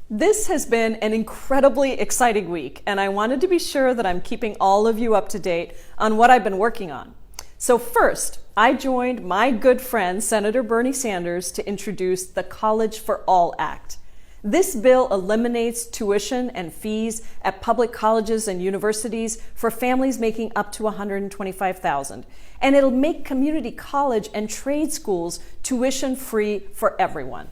This has been an incredibly exciting week, and I wanted to be sure that I'm keeping all of you up to date on what I've been working on. So first, I joined my good friend, Senator Bernie Sanders, to introduce the College for All Act. This bill eliminates tuition and fees at public colleges and universities for families making up to $125,000, and it'll make community college and trade schools tuition-free for everyone.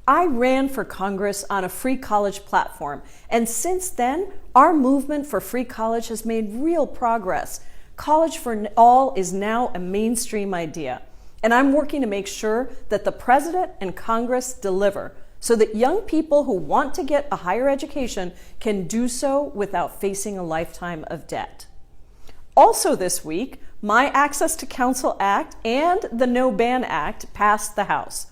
I ran for Congress on a free college platform, and since then, our movement for free college has made real progress. College for all is now a mainstream idea, and I'm working to make sure that the President and Congress deliver so that young people who want to get a higher education can do so without facing a lifetime of debt. Also this week, my Access to Counsel Act and the No Ban Act passed the House.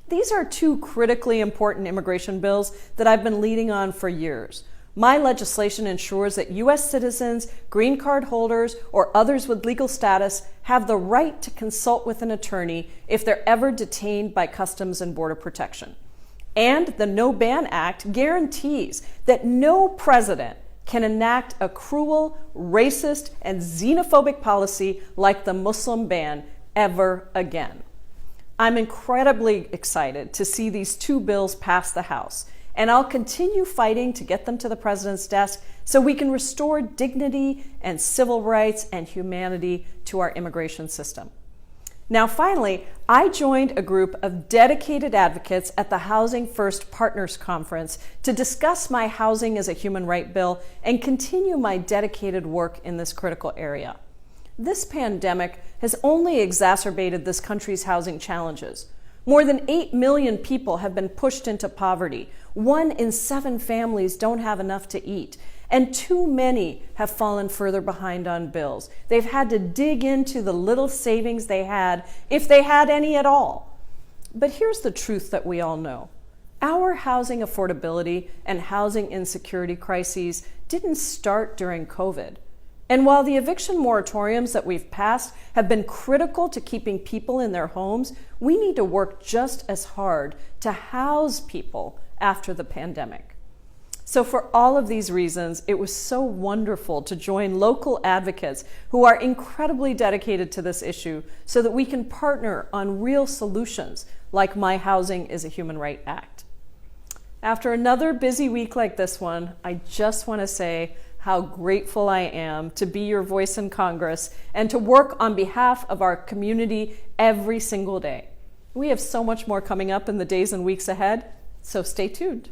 These are two critically important immigration bills that I've been leading on for years. My legislation ensures that U.S. citizens, green card holders, or others with legal status have the right to consult with an attorney if they're ever detained by Customs and Border Protection. And the No Ban Act guarantees that no president can enact a cruel, racist, and xenophobic policy like the Muslim ban ever again. I'm incredibly excited to see these two bills pass the House, and I'll continue fighting to get them to the President's desk so we can restore dignity and civil rights and humanity to our immigration system. Now, finally, I joined a group of dedicated advocates at the Housing First Partners Conference to discuss my Housing as a Human Right bill and continue my dedicated work in this critical area. This pandemic has only exacerbated this country's housing challenges. More than 8 million people have been pushed into poverty. 1 in 7 families don't have enough to eat. And too many have fallen further behind on bills. They've had to dig into the little savings they had, if they had any at all. But here's the truth that we all know. Our housing affordability and housing insecurity crises didn't start during COVID. And while the eviction moratoriums that we've passed have been critical to keeping people in their homes, we need to work just as hard to house people after the pandemic. So for all of these reasons, it was so wonderful to join local advocates who are incredibly dedicated to this issue so that we can partner on real solutions like My Housing is a Human Right Act. After another busy week like this one, I just want to say how grateful I am to be your voice in Congress and to work on behalf of our community every single day. We have so much more coming up in the days and weeks ahead, so stay tuned.